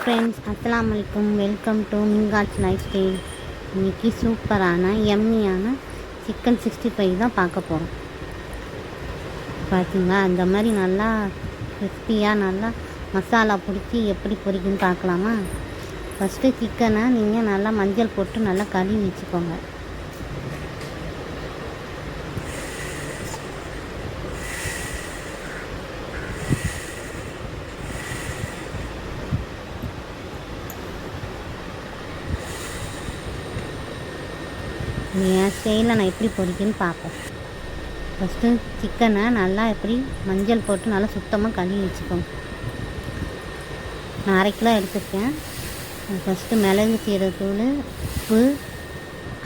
Friends, அஸ்ஸலாமு அலைக்கும். Welcome to மிங்காட்ஸ் லைஃப் ஸ்டைல். இன்றைக்கி சூப்பரான எம்மியான சிக்கன் 65 தான் பார்க்க போகிறோம். பார்த்தீங்களா, அந்த மாதிரி நல்லா கிறிஸ்பியாக நல்லா மசாலா பிடிச்சி எப்படி பொரிக்குன்னு பார்க்கலாமா? ஃபஸ்ட்டு சிக்கனை நீங்கள் நல்லா மஞ்சள் போட்டு நல்லா கழுவி வச்சுக்கோங்க. என் ஸ்டைலில் நான் எப்படி பொரிக்குன்னு பார்ப்போம். ஃபஸ்ட்டு சிக்கனை நல்லா எப்படி மஞ்சள் போட்டு நல்லா சுத்தமாக கழுவி வச்சுக்கோங்க. நான் 1/2 கிலோ எடுத்துருக்கேன். ஃபஸ்ட்டு மிளகு சீரகத்தூள், உப்பு,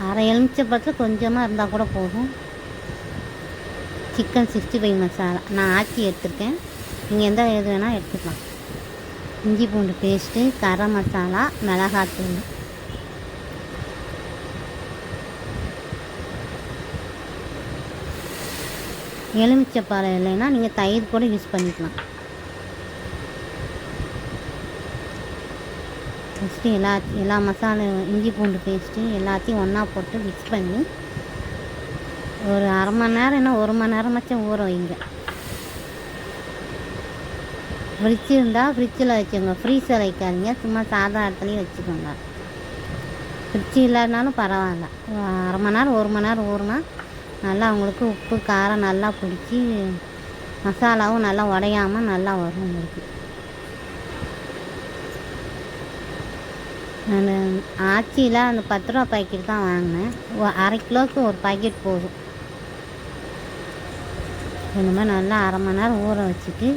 1/2 எலுமிச்சை கொஞ்சமாக இருந்தால் கூட போதும். சிக்கன் 65 மசாலா நான் ஆச்சி எடுத்துருக்கேன். நீங்கள் எந்த எது வேணால் எடுத்துக்கலாம். இஞ்சி பூண்டு பேஸ்ட்டு, கரம் மசாலா, மிளகாத்தூள், எலுமிச்சைப்பழம் இல்லைன்னா நீங்கள் தயிர் கூட யூஸ் பண்ணிக்கலாம். ஃபஸ்ட்டு எல்லா மசாலா, இஞ்சி பூண்டு பேஸ்ட்டு எல்லாத்தையும் ஒன்றா போட்டு மிக்ஸ் பண்ணி ஒரு 1/2 மணி நேரம் இல்லை 1 மணி நேரமாச்சும் ஊற வைங்க. ஃப்ரிட்ஜ் இருந்தால் ஃப்ரிட்ஜில் வச்சுக்கோங்க, ஃப்ரீஸர் வைக்காதீங்க, சும்மா சாதா இடத்துலையும் வச்சுக்கோங்க. ஃப்ரிட்ஜ் இல்லைனாலும் பரவாயில்ல. 1/2 மணி நேரம் 1 மணி நேரம் ஊறினா நல்லா உங்களுக்கு உப்பு காரம் நல்லா பிடிச்சி மசாலாவும் நல்லா உடையாமல் நல்லா வரும் உங்களுக்கு. நான் ஆச்சியில் அந்த 10 ரூபா பாக்கெட் தான் வாங்கினேன். 1/2 கிலோவுக்கு ஒரு பாக்கெட் போதும். இந்த மாதிரி நல்லா 1/2 மணி நேரம் ஊற வச்சுட்டு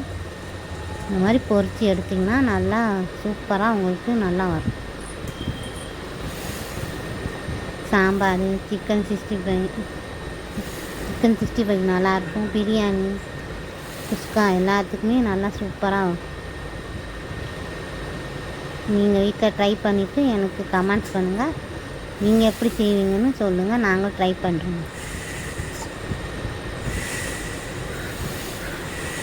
இந்த மாதிரி பொரித்து எடுத்திங்கன்னா நல்லா சூப்பராக உங்களுக்கு நல்லா வரும். சாம்பார், சிக்கன் 65 நல்லாயிருக்கும். பிரியாணி, குஸ்கா எல்லாத்துக்குமே நல்லா சூப்பராக வரும். நீங்கள் வீட்டில் ட்ரை பண்ணிவிட்டு எனக்கு கமெண்ட்ஸ் பண்ணுங்கள். நீங்கள் எப்படி செய்வீங்கன்னு சொல்லுங்கள், நாங்கள் ட்ரை பண்ணுறோம்.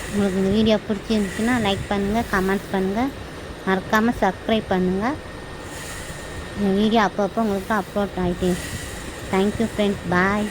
உங்களுக்கு இந்த வீடியோ பிடிச்சிருந்துச்சுன்னா லைக் பண்ணுங்கள், கமெண்ட்ஸ் பண்ணுங்கள், மறக்காமல் சப்ஸ்கிரைப் பண்ணுங்கள். இந்த வீடியோ அப்பப்போ உங்களுக்கு அப்லோட் ஆகிட்டே. தேங்க்யூ ஃப்ரெண்ட்ஸ், பாய்.